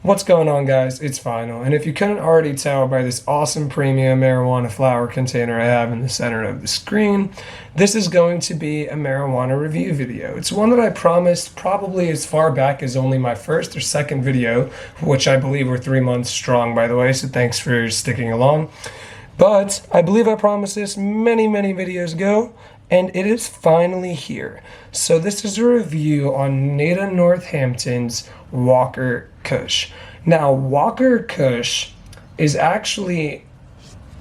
What's going on, guys? It's Final, and if you couldn't already tell by this awesome premium marijuana flower container I have in the center of the screen, this is going to be a marijuana review video. It's one that I promised probably as far back as only my first or second video, which I believe were 3 months strong, by the way, so thanks for sticking along. But I believe I promised this many videos ago, and it is finally here. So this is a review on Nada Northampton's Walker Kush. Now, Walker Kush is actually,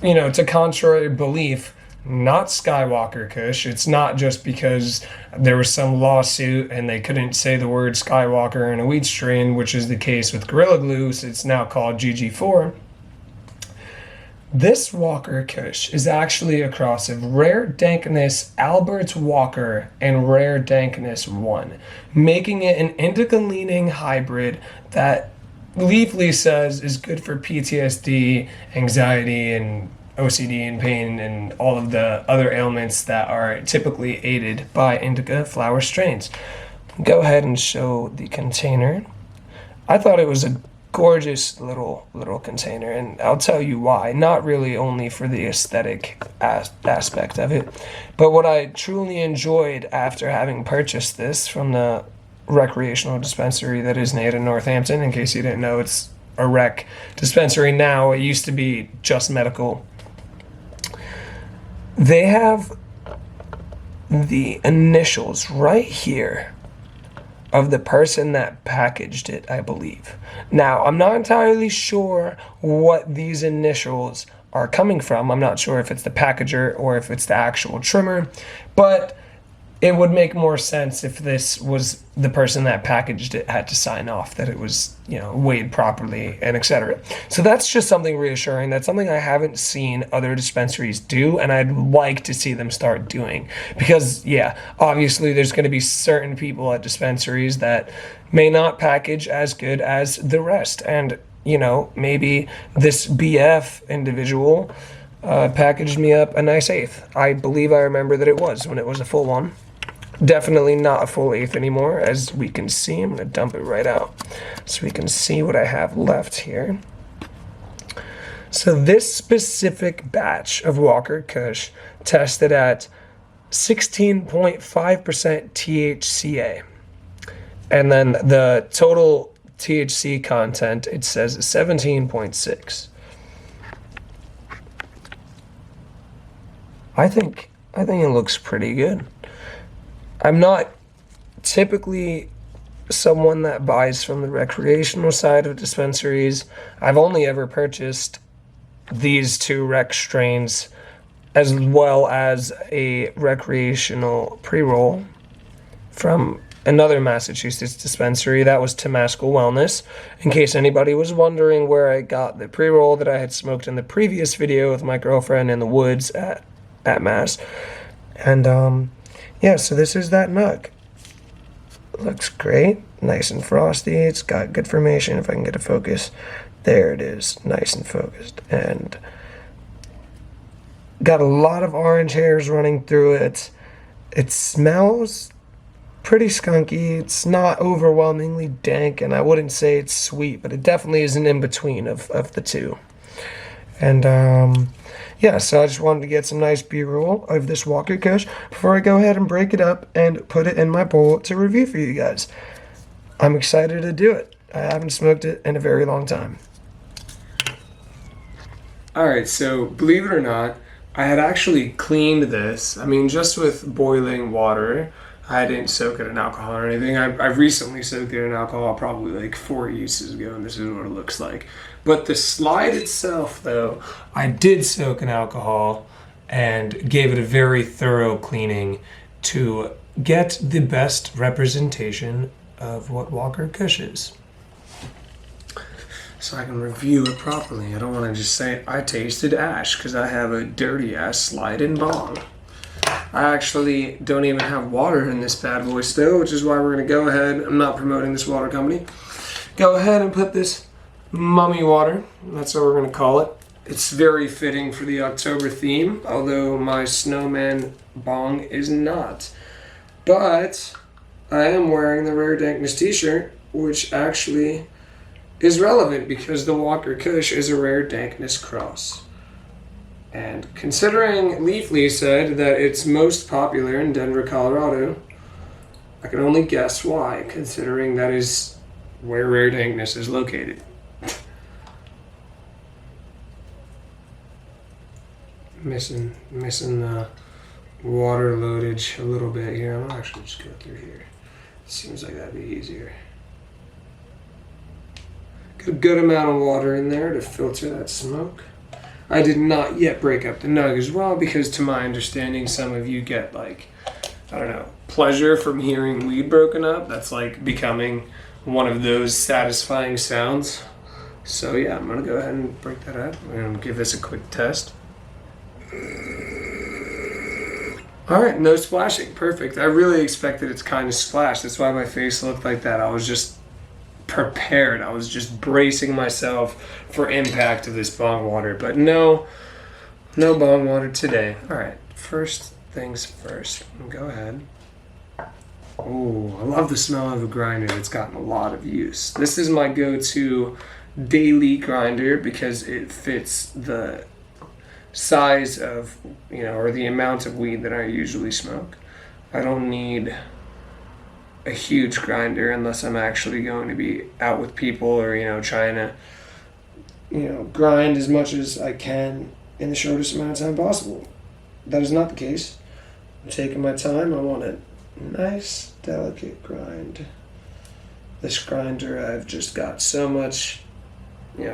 to contrary belief, not Skywalker Kush. It's not just because there was some lawsuit and they couldn't say the word Skywalker in a weed strain, which is the case with Gorilla Glue, so it's now called GG4. This Walker Kush is actually a cross of Rare Dankness Albert Walker and Rare Dankness 1, making it an indica-leaning hybrid that Leafly says is good for PTSD, anxiety, and OCD and pain and all of the other ailments that are typically aided by indica flower strains. Go ahead and show the container. I thought it was a gorgeous little container, and I'll tell you why. Not really only for the aesthetic aspect of it, but what I truly enjoyed after having purchased this from the recreational dispensary that is Nada Northampton. In case you didn't know, it's a rec dispensary now. It used to be just medical. They have the initials right here of the person that packaged it, I believe. Now, I'm not entirely sure what these initials are coming from. I'm not sure if it's the packager or if it's the actual trimmer, but it would make more sense if this was the person that packaged it had to sign off that it was, weighed properly and etc. So that's just something reassuring. That's something I haven't seen other dispensaries do, and I'd like to see them start doing. Because, obviously there's going to be certain people at dispensaries that may not package as good as the rest. And, maybe this BF individual packaged me up a nice eighth. I believe I remember that it was when it was a full one. Definitely not a full eighth anymore, as we can see. I'm going to dump it right out so we can see what I have left here. So this specific batch of Walker Kush tested at 16.5% THCA. And then the total THC content, it says 17.6. I think it looks pretty good. I'm not typically someone that buys from the recreational side of dispensaries. I've only ever purchased these two rec strains as well as a recreational pre-roll from another Massachusetts dispensary. That was Temascal Wellness. In case anybody was wondering where I got the pre-roll that I had smoked in the previous video with my girlfriend in the woods at Mass. And so this is that nug. Looks great, nice and frosty. It's got good formation. If I can get a focus, there it is, nice and focused, and got a lot of orange hairs running through it. It smells pretty skunky. It's not overwhelmingly dank, and I wouldn't say it's sweet, but it definitely is an in-between of the two. And so I just wanted to get some nice B-roll of this Walker Kush before I go ahead and break it up and put it in my bowl to review for you guys. I'm excited to do it. I haven't smoked it in a very long time. Alright, so believe it or not, I had actually cleaned this. I mean, just with boiling water. I didn't soak it in alcohol or anything. I've recently soaked it in alcohol, probably like 4 uses ago, and this is what it looks like. But the slide itself, though, I did soak in alcohol and gave it a very thorough cleaning to get the best representation of what Walker Kush is. So I can review it properly. I don't want to just say I tasted ash, because I have a dirty-ass slide and bong. I actually don't even have water in this bad boy still, which is why we're going to go ahead. I'm not promoting this water company. Go ahead and put this mummy water. That's what we're going to call it. It's very fitting for the October theme, although my snowman bong is not. But I am wearing the Rare Dankness t-shirt, which actually is relevant because the Walker Kush is a rare dankness cross. And considering Leafly said that it's most popular in Denver, Colorado, I can only guess why, considering that is where rare dankness is located. missing the water loadage a little bit here. I'm actually just go through here. Seems like that'd be easier. Got a good amount of water in there to filter that smoke. I did not yet break up the nug as well because to my understanding some of you get like, I don't know, pleasure from hearing weed broken up. That's like becoming one of those satisfying sounds. So yeah, I'm gonna go ahead and break that up and give this a quick test. Alright, no splashing. Perfect. I really expected it to kind of splash. That's why my face looked like that. I was just prepared. I was just bracing myself for impact of this bong water. But no bong water today. Alright, first things first. Go ahead. Oh, I love the smell of a grinder that's gotten a lot of use. This is my go-to daily grinder because it fits the size of, or the amount of weed that I usually smoke. I don't need a huge grinder unless I'm actually going to be out with people or, trying to, grind as much as I can in the shortest amount of time possible. That is not the case. I'm taking my time. I want a nice, delicate grind. This grinder I've just got so much,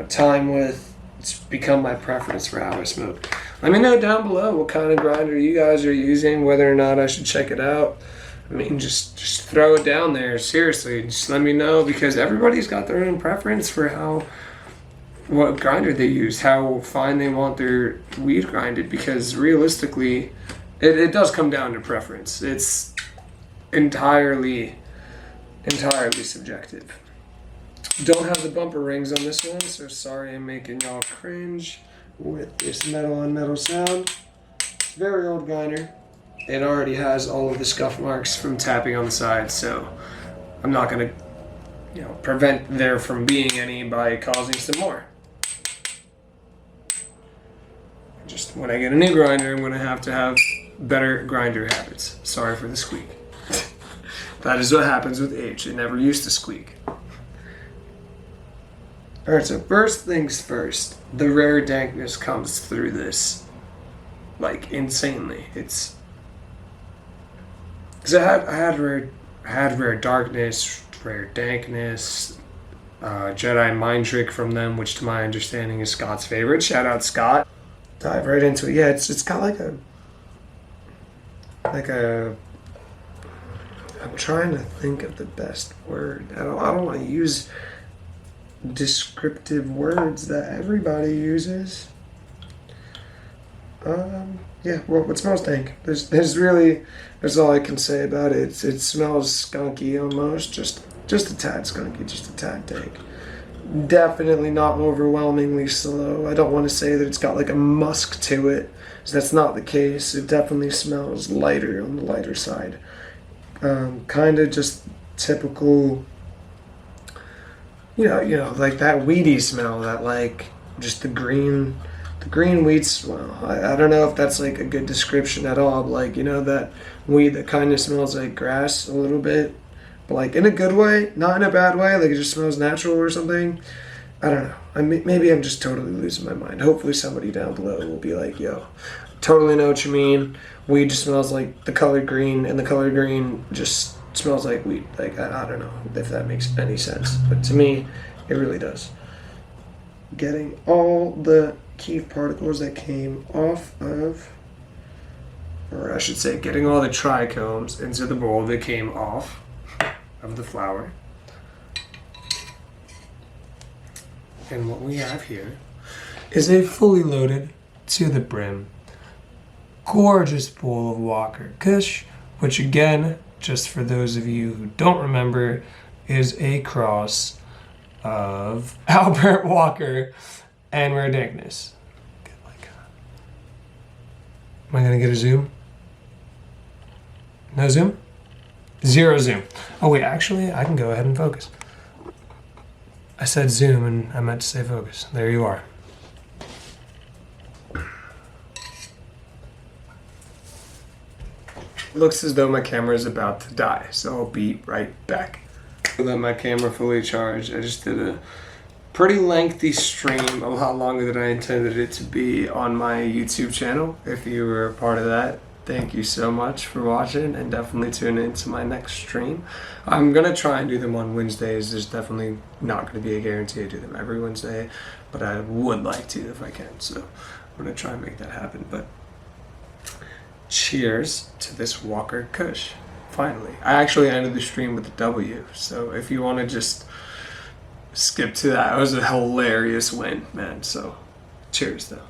time with. It's become my preference for how I smoke. Let me know down below what kind of grinder you guys are using, whether or not I should check it out. I mean, just throw it down there. Seriously, just let me know because everybody's got their own preference for what grinder they use, how fine they want their weed grinded. Because realistically, it does come down to preference. It's entirely subjective. Don't have the bumper rings on this one, so sorry I'm making y'all cringe with this metal on metal sound. Very old grinder. It already has all of the scuff marks from tapping on the side, so I'm not going to, prevent there from being any by causing some more. Just when I get a new grinder, I'm going to have better grinder habits. Sorry for the squeak. That is what happens with age. It never used to squeak. Alright, so first things first, the rare dankness comes through this, like, insanely. It's, because I had rare darkness, rare dankness, Jedi mind trick from them, which to my understanding is Scott's favorite. Shout out Scott. Dive right into it. Yeah, it's got like a. I'm trying to think of the best word. I don't want to use descriptive words that everybody uses. Yeah, well, what smells dank? There's all I can say about it. It smells skunky almost, just a tad skunky, just a tad dank. Definitely not overwhelmingly slow. I don't want to say that it's got like a musk to it, because that's not the case. It definitely smells lighter, on the lighter side. Kind of just typical, like that weedy smell, that like just the green weed smell. I don't know if that's like a good description at all, but like, that weed that kind of smells like grass a little bit, but like in a good way, not in a bad way, like it just smells natural or something. I don't know. Maybe I'm just totally losing my mind. Hopefully somebody down below will be like, yo, totally know what you mean. Weed just smells like the color green, and the color green just smells like weed. Like, I don't know if that makes any sense, but to me, it really does. Getting all the keef particles that came off of, or I should say, getting all the trichomes into the bowl that came off of the flower. And what we have here is a fully loaded, to the brim, gorgeous bowl of Walker Kush, which again, just for those of you who don't remember, is a cross of Albert Walker and rare dankness. Am I gonna get a zoom? No zoom? Zero zoom. Oh wait, actually, I can go ahead and focus. I said zoom and I meant to say focus. There you are. Looks as though my camera is about to die, so I'll be right back. Let my camera fully charge. I just did a pretty lengthy stream, a lot longer than I intended it to be, on my YouTube channel. If you were a part of that, thank you so much for watching, and definitely tune in to my next stream. I'm gonna try and do them on Wednesdays. There's definitely not gonna be a guarantee I do them every Wednesday, but I would like to if I can, so I'm gonna try and make that happen. But cheers to this Walker Kush. Finally. I actually ended the stream with a W, so if you want to just skip to that, it was a hilarious win, man. So cheers though.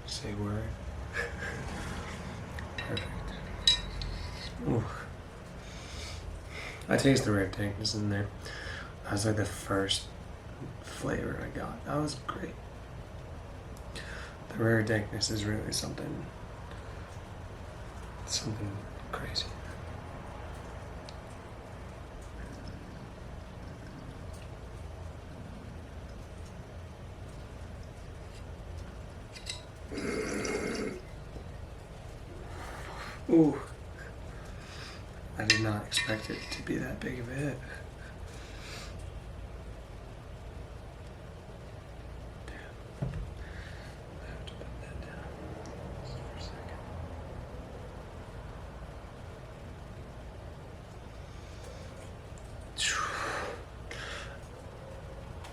Say word. Perfect. Ooh. I taste the rare dankness in there. That was like the first flavor I got. That was great. The rare dankness is really something crazy. Ooh. I did not expect it to be that big of a hit. Damn. I have to put that down for a second.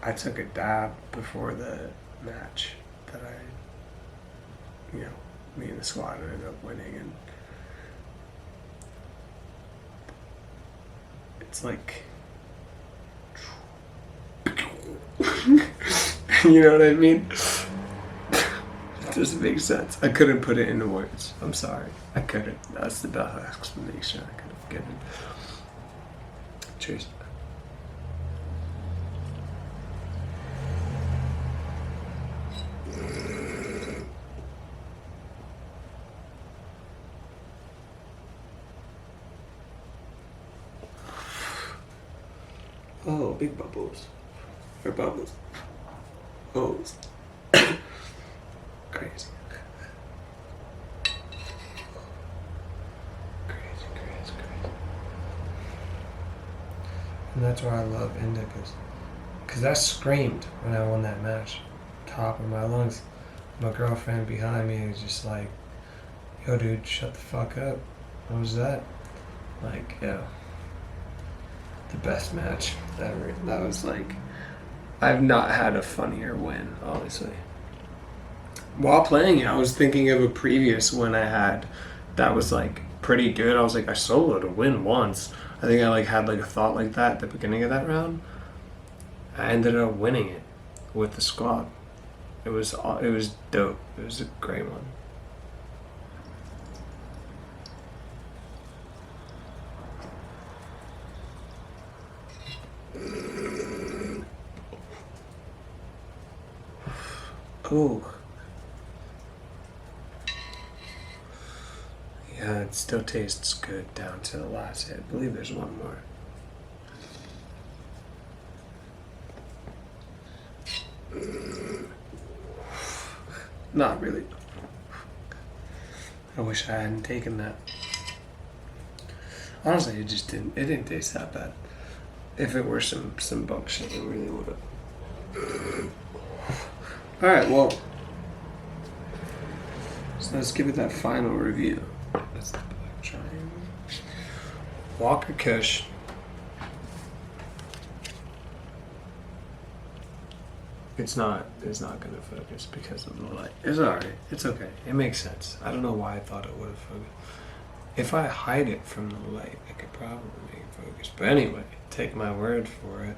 I took a dab before the match that me and the squad ended up winning, and it's like, you know what I mean? It doesn't make sense. I couldn't put it into words. I'm sorry. I couldn't. That's the best explanation I could have given. Cheers. Oh, big bubbles. Or bubbles. Bubbles. Crazy. Crazy. And that's why I love indicas. Because I screamed when I won that match. Top of my lungs. My girlfriend behind me was just like, yo dude, shut the fuck up. What was that? Like, yo. The best match ever. That was like, I've not had a funnier win, honestly. While playing it, I was thinking of a previous win I had that was like pretty good. I was like, I soloed a win once. I think I like had like a thought like that at the beginning of that round. I ended up winning it with the squad. It was dope. It was a great one. Ooh. Yeah, it still tastes good down to the last hit. I believe there's one more. Not really. I wish I hadn't taken that. Honestly, it didn't taste that bad. If it were some bunk shit, it really would have. Alright, well, so let's give it that final review. That's the black triangle. Walker Kush. It's not gonna focus because of the light. It's alright. It's okay. It makes sense. I don't know why I thought it would have focused. If I hide it from the light, I could probably make it focus. But anyway, take my word for it.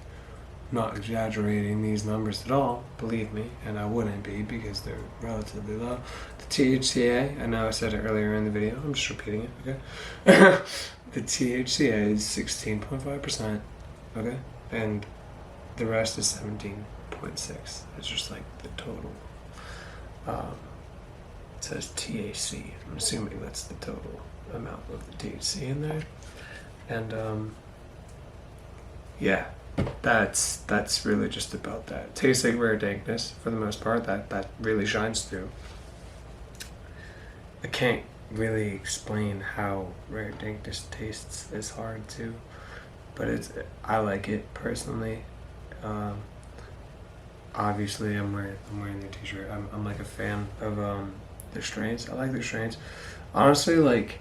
not exaggerating these numbers at all, believe me, and I wouldn't be because they're relatively low. The THCA, I know I said it earlier in the video, I'm just repeating it, okay? The THCA is 16.5%, okay? And the rest is 17.6. It's just like the total. It says THC. I'm assuming that's the total amount of the THC in there. And yeah, that's really just about that. It tastes like rare dankness for the most part. That really shines through. I can't really explain how rare dankness tastes. It's hard to, but I like it personally. Obviously, I'm wearing their t-shirt. I'm like a fan of their strains. I like their strains. Honestly, like,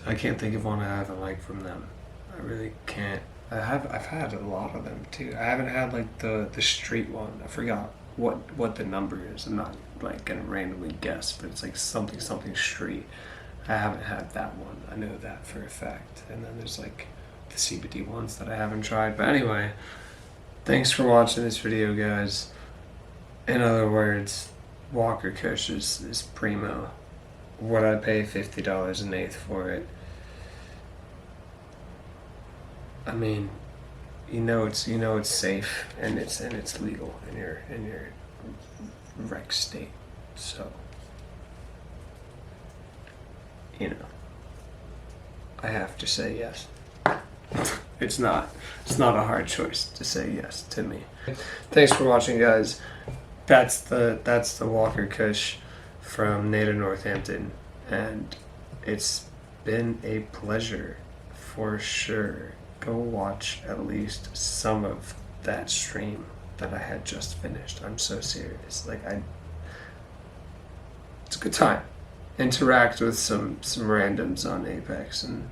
I can't think of one I haven't liked from them. I really can't. I've had a lot of them too. I haven't had like the street one. I forgot what the number is. I'm not like gonna randomly guess, but it's like something street. I haven't had that one. I know that for a fact. And then there's like the CBD ones that I haven't tried. But anyway, thanks for watching this video, guys. In other words, Walker Kush is primo. Would I pay $50 an eighth for it? I mean, you know it's safe and it's legal in your rec state. So, you know, I have to say yes. It's not a hard choice to say yes to me. Thanks for watching, guys. That's the Walker Kush from Native Northampton, and it's been a pleasure for sure. Go watch at least some of that stream that I had just finished. I'm so serious. Like, it's a good time. Interact with some randoms on Apex and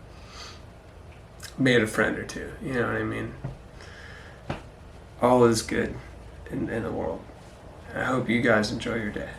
made a friend or two. You know what I mean? All is good in the world. I hope you guys enjoy your day.